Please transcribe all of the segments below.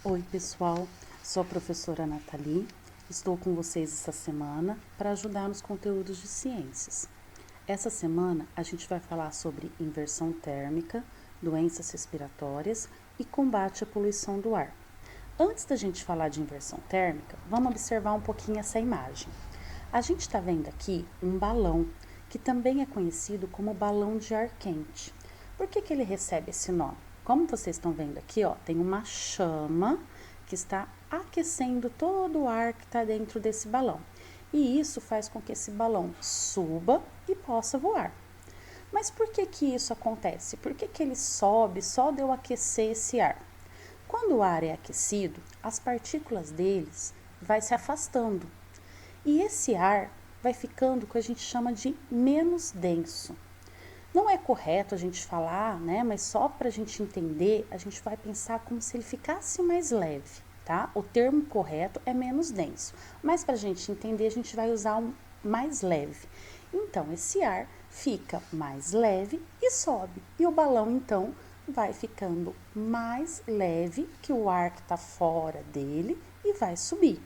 Oi pessoal, sou a professora Nathalie, estou com vocês essa semana para ajudar nos conteúdos de ciências. Essa semana a gente vai falar sobre inversão térmica, doenças respiratórias e combate à poluição do ar. Antes da gente falar de inversão térmica, vamos observar um pouquinho essa imagem. A gente está vendo aqui um balão, que também é conhecido como balão de ar quente. Por que ele recebe esse nome? Como vocês estão vendo aqui, ó, tem uma chama que está aquecendo todo o ar que está dentro desse balão. E isso faz com que esse balão suba e possa voar. Mas por que isso acontece? Por que ele sobe só de eu aquecer esse ar? Quando o ar é aquecido, as partículas deles vai se afastando. E esse ar vai ficando o que a gente chama de menos denso. Não é correto a gente falar, né? Mas só para a gente entender, a gente vai pensar como se ele ficasse mais leve, tá? O termo correto é menos denso, mas para a gente entender, a gente vai usar um mais leve. Então, esse ar fica mais leve e sobe. E o balão, então, vai ficando mais leve que o ar que está fora dele e vai subir.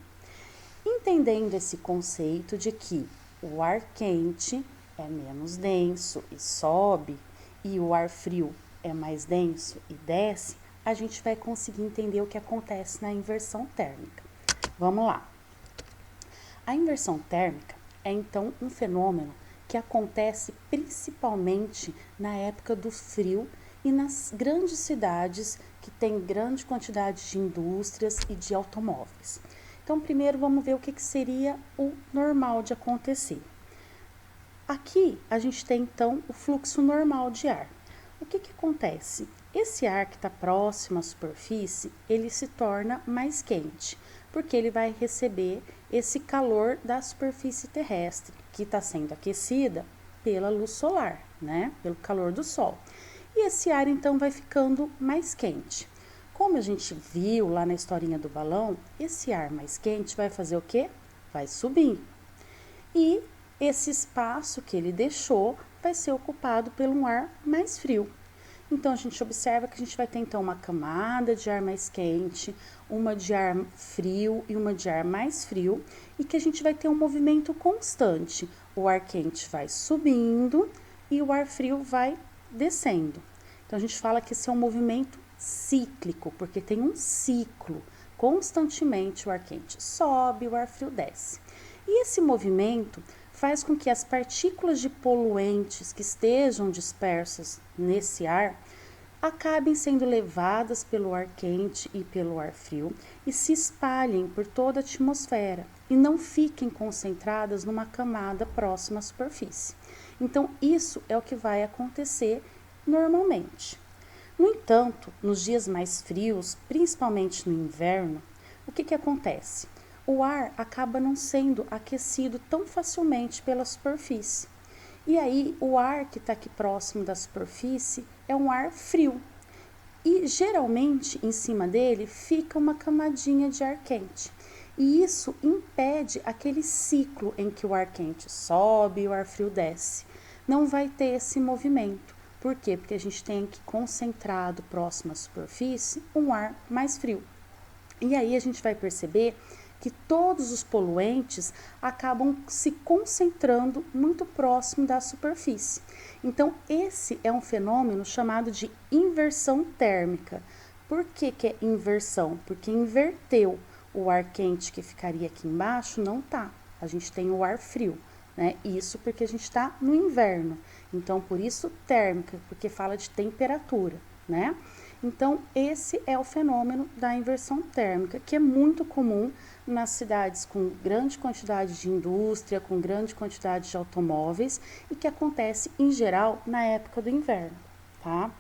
Entendendo esse conceito de que o ar quente é menos denso e sobe, e o ar frio é mais denso e desce, a gente vai conseguir entender o que acontece na inversão térmica. Vamos lá. A inversão térmica é então um fenômeno que acontece principalmente na época do frio e nas grandes cidades que têm grande quantidade de indústrias e de automóveis. Então, primeiro vamos ver o que seria o normal de acontecer. Aqui a gente tem então o fluxo normal de ar. O que acontece? Esse ar que está próximo à superfície, ele se torna mais quente, porque ele vai receber esse calor da superfície terrestre, que está sendo aquecida pela luz solar, né? Pelo calor do sol. E esse ar então vai ficando mais quente. Como a gente viu lá na historinha do balão, esse ar mais quente vai fazer o quê? Vai subir. E esse espaço que ele deixou vai ser ocupado por um ar mais frio. Então, a gente observa que a gente vai ter, então, uma camada de ar mais quente, uma de ar frio e uma de ar mais frio, e que a gente vai ter um movimento constante. O ar quente vai subindo e o ar frio vai descendo. Então, a gente fala que esse é um movimento cíclico, porque tem um ciclo. Constantemente o ar quente sobe, o ar frio desce. E esse movimento faz com que as partículas de poluentes que estejam dispersas nesse ar acabem sendo levadas pelo ar quente e pelo ar frio e se espalhem por toda a atmosfera e não fiquem concentradas numa camada próxima à superfície. Então, isso é o que vai acontecer normalmente. No entanto, nos dias mais frios, principalmente no inverno, o que acontece? O ar acaba não sendo aquecido tão facilmente pela superfície. E aí, o ar que está aqui próximo da superfície é um ar frio. E geralmente, em cima dele, fica uma camadinha de ar quente. E isso impede aquele ciclo em que o ar quente sobe e o ar frio desce. Não vai ter esse movimento. Por quê? Porque a gente tem aqui concentrado próximo à superfície um ar mais frio. E aí a gente vai perceber que todos os poluentes acabam se concentrando muito próximo da superfície. Então, esse é um fenômeno chamado de inversão térmica. Por que é inversão? Porque inverteu. O ar quente que ficaria aqui embaixo não tá. A gente tem o ar frio, né? Isso porque a gente está no inverno. Então, por isso térmica, porque fala de temperatura, né? Então, esse é o fenômeno da inversão térmica, que é muito comum nas cidades com grande quantidade de indústria, com grande quantidade de automóveis e que acontece, em geral, na época do inverno, tá?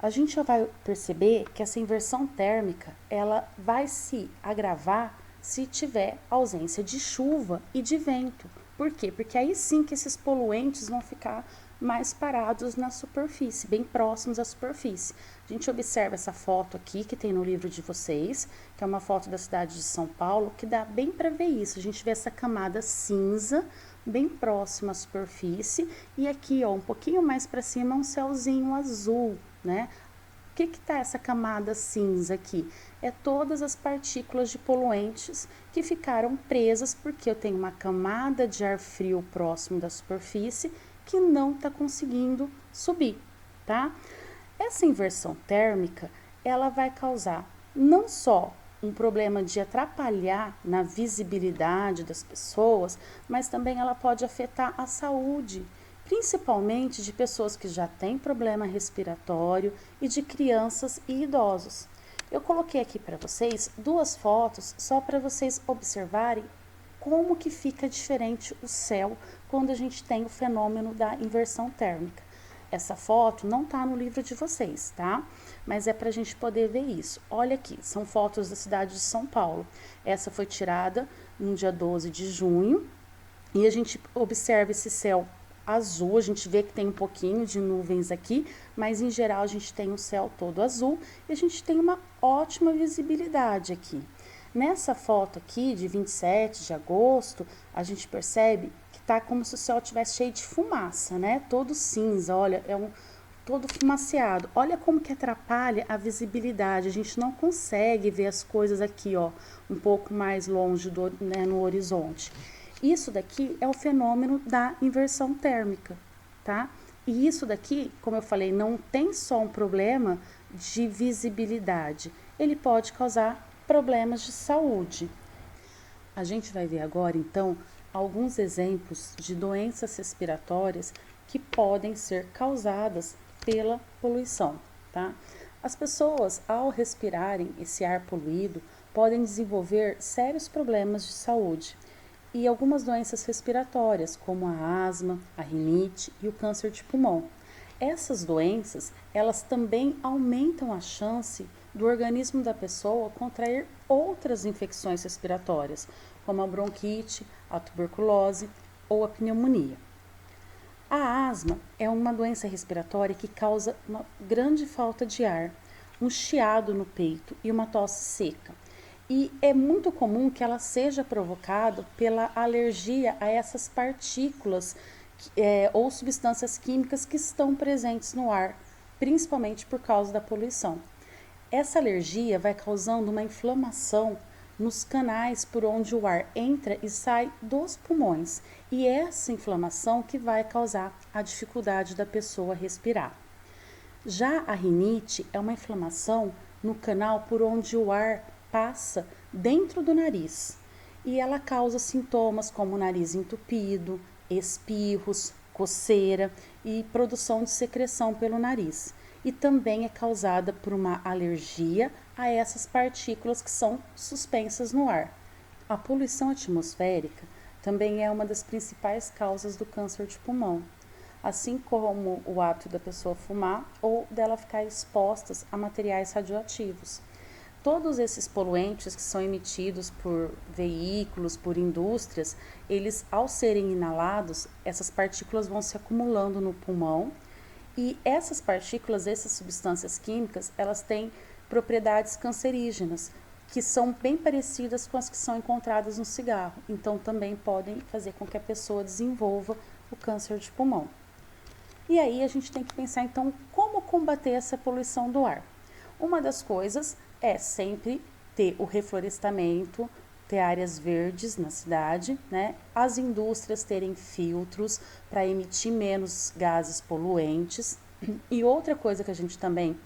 A gente já vai perceber que essa inversão térmica, ela vai se agravar se tiver ausência de chuva e de vento. Por quê? Porque aí sim que esses poluentes vão ficar mais parados na superfície, bem próximos à superfície. A gente observa essa foto aqui que tem no livro de vocês, que é uma foto da cidade de São Paulo, que dá bem para ver isso. A gente vê essa camada cinza bem próxima à superfície e aqui, ó, um pouquinho mais para cima, um céuzinho azul, né? O que está essa camada cinza aqui? É todas as partículas de poluentes que ficaram presas porque eu tenho uma camada de ar frio próximo da superfície que não está conseguindo subir, tá? Essa inversão térmica, ela vai causar não só um problema de atrapalhar na visibilidade das pessoas, mas também ela pode afetar a saúde, principalmente de pessoas que já têm problema respiratório e de crianças e idosos. Eu coloquei aqui para vocês 2 fotos só para vocês observarem como que fica diferente o céu quando a gente tem o fenômeno da inversão térmica. Essa foto não está no livro de vocês, tá? Mas é para a gente poder ver isso. Olha aqui, são fotos da cidade de São Paulo. Essa foi tirada no dia 12 de junho e a gente observa esse céu azul, a gente vê que tem um pouquinho de nuvens aqui, mas em geral a gente tem o céu todo azul e a gente tem uma ótima visibilidade aqui. Nessa foto aqui de 27 de agosto, a gente percebe que tá como se o céu tivesse cheio de fumaça, né? Todo cinza, olha, todo fumaceado. Olha como que atrapalha a visibilidade. A gente não consegue ver as coisas aqui, ó, um pouco mais longe né, no horizonte. Isso daqui é o fenômeno da inversão térmica, tá? E isso daqui, como eu falei, não tem só um problema de visibilidade. Ele pode causar problemas de saúde. A gente vai ver agora, então, alguns exemplos de doenças respiratórias que podem ser causadas pela poluição, tá? As pessoas, ao respirarem esse ar poluído, podem desenvolver sérios problemas de saúde e algumas doenças respiratórias, como a asma, a rinite e o câncer de pulmão. Essas doenças, elas também aumentam a chance do organismo da pessoa contrair outras infecções respiratórias, como a bronquite, a tuberculose ou a pneumonia. A asma é uma doença respiratória que causa uma grande falta de ar, um chiado no peito e uma tosse seca. E é muito comum que ela seja provocada pela alergia a essas partículas ou substâncias químicas que estão presentes no ar, principalmente por causa da poluição. Essa alergia vai causando uma inflamação nos canais por onde o ar entra e sai dos pulmões, e essa inflamação que vai causar a dificuldade da pessoa respirar. Já a rinite é uma inflamação no canal por onde o ar passa dentro do nariz, e ela causa sintomas como nariz entupido, espirros, coceira e produção de secreção pelo nariz. E também é causada por uma alergia a essas partículas que são suspensas no ar. A poluição atmosférica também é uma das principais causas do câncer de pulmão, assim como o hábito da pessoa fumar ou dela ficar expostas a materiais radioativos. Todos esses poluentes que são emitidos por veículos, por indústrias, eles, ao serem inalados, essas partículas vão se acumulando no pulmão. E essas partículas, essas substâncias químicas, elas têm propriedades cancerígenas, que são bem parecidas com as que são encontradas no cigarro. Então, também podem fazer com que a pessoa desenvolva o câncer de pulmão. E aí, a gente tem que pensar, então, como combater essa poluição do ar. Uma das coisas é sempre ter o reflorestamento, ter áreas verdes na cidade, né? As indústrias terem filtros para emitir menos gases poluentes. E outra coisa que a gente também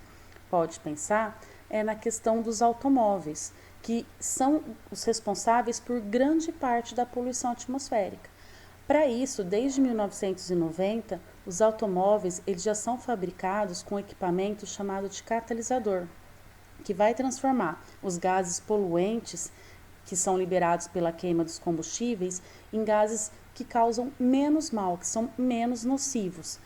pode pensar é na questão dos automóveis, que são os responsáveis por grande parte da poluição atmosférica. Para isso, desde 1990, os automóveis eles já são fabricados com equipamento chamado de catalisador, que vai transformar os gases poluentes que são liberados pela queima dos combustíveis em gases que causam menos mal, que são menos nocivos.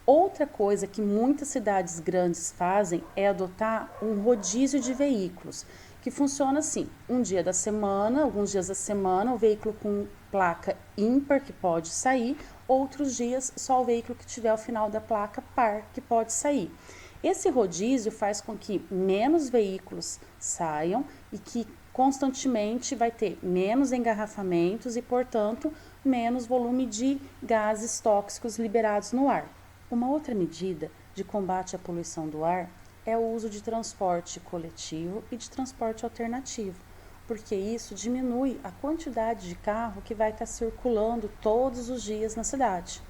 Outra coisa que muitas cidades grandes fazem é adotar um rodízio de veículos, que funciona assim: um dia da semana, alguns dias da semana, o veículo com placa ímpar que pode sair, outros dias só o veículo que tiver ao final da placa par que pode sair. Esse rodízio faz com que menos veículos saiam e que constantemente vai ter menos engarrafamentos e, portanto, menos volume de gases tóxicos liberados no ar. Uma outra medida de combate à poluição do ar é o uso de transporte coletivo e de transporte alternativo, porque isso diminui a quantidade de carro que vai estar circulando todos os dias na cidade.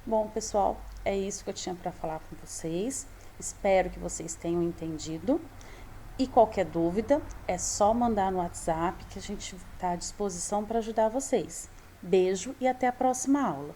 Bom, pessoal, é isso que eu tinha para falar com vocês. Espero que vocês tenham entendido. E qualquer dúvida, é só mandar no WhatsApp que a gente está à disposição para ajudar vocês. Beijo e até a próxima aula.